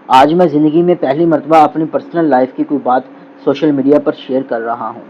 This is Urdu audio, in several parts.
آج میں زندگی میں پہلی مرتبہ اپنی پرسنل لائف کی کوئی بات سوشل میڈیا پر شیئر کر رہا ہوں۔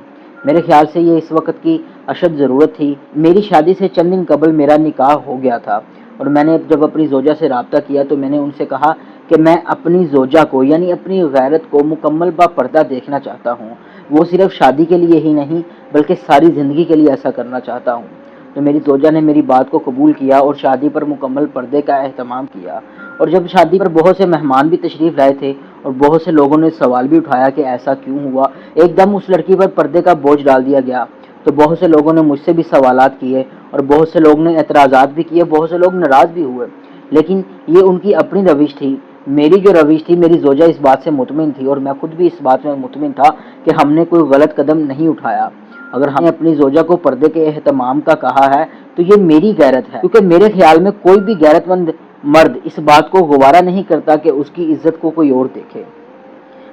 میرے خیال سے یہ اس وقت کی اشد ضرورت تھی۔ میری شادی سے چند دن قبل میرا نکاح ہو گیا تھا، اور میں نے جب اپنی زوجہ سے رابطہ کیا تو میں نے ان سے کہا کہ میں اپنی زوجہ کو یعنی اپنی غیرت کو مکمل با پردہ دیکھنا چاہتا ہوں۔ وہ صرف شادی کے لیے ہی نہیں بلکہ ساری زندگی کے لیے ایسا کرنا چاہتا ہوں۔ تو میری زوجہ نے میری بات کو قبول کیا اور شادی پر مکمل پردے کا اہتمام کیا۔ اور جب شادی پر بہت سے مہمان بھی تشریف لائے تھے اور بہت سے لوگوں نے سوال بھی اٹھایا کہ ایسا کیوں ہوا، ایک دم اس لڑکی پر پردے کا بوجھ ڈال دیا گیا، تو بہت سے لوگوں نے مجھ سے بھی سوالات کیے اور بہت سے لوگ نے اعتراضات بھی کیے، بہت سے لوگ ناراض بھی ہوئے، لیکن یہ ان کی اپنی روش تھی۔ میری جو روش تھی، میری زوجہ اس بات سے مطمئن تھی اور میں خود بھی اس بات میں مطمئن تھا کہ ہم نے کوئی غلط قدم نہیں اٹھایا۔ اگر ہم نے اپنی زوجہ کو پردے کے اہتمام کا کہا ہے تو یہ میری غیرت ہے، کیونکہ میرے خیال میں کوئی بھی غیرت مند مرد اس بات کو گوارا نہیں کرتا کہ اس کی عزت کو کوئی اور دیکھے۔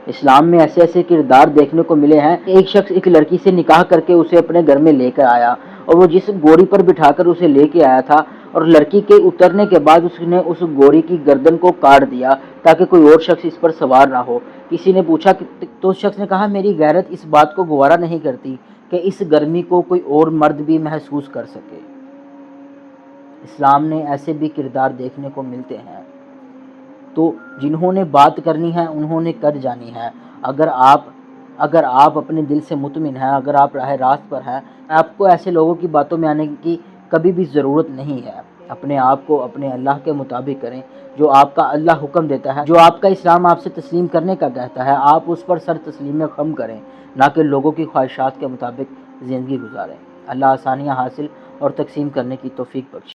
اسلام میں ایسے ایسے کردار دیکھنے کو ملے ہیں۔ ایک شخص ایک لڑکی سے نکاح کر کے اسے اپنے گھر میں لے کر آیا، اور وہ جس گوری پر بٹھا کر اسے لے کے آیا تھا، اور لڑکی کے اترنے کے بعد اس نے اس گوری کی گردن کو کاٹ دیا تاکہ کوئی اور شخص اس پر سوار نہ ہو۔ کسی نے پوچھا تو اس شخص نے کہا میری غیرت اس بات کو گوارا نہیں کرتی کہ اس گرمی کو کوئی اور مرد بھی محسوس کر سکے۔ اسلام نے ایسے بھی کردار دیکھنے کو ملتے ہیں، تو جنہوں نے بات کرنی ہے انہوں نے کر جانی ہے۔ اگر آپ اپنے دل سے مطمئن ہیں، اگر آپ راہ راست پر ہیں، آپ کو ایسے لوگوں کی باتوں میں آنے کی کبھی بھی ضرورت نہیں ہے۔ اپنے آپ کو اپنے اللہ کے مطابق کریں، جو آپ کا اللہ حکم دیتا ہے، جو آپ کا اسلام آپ سے تسلیم کرنے کا کہتا ہے، آپ اس پر سر تسلیم خم کریں، نہ کہ لوگوں کی خواہشات کے مطابق زندگی گزاریں۔ اللہ آسانیاں حاصل اور تقسیم کرنے کی توفیق بخشے۔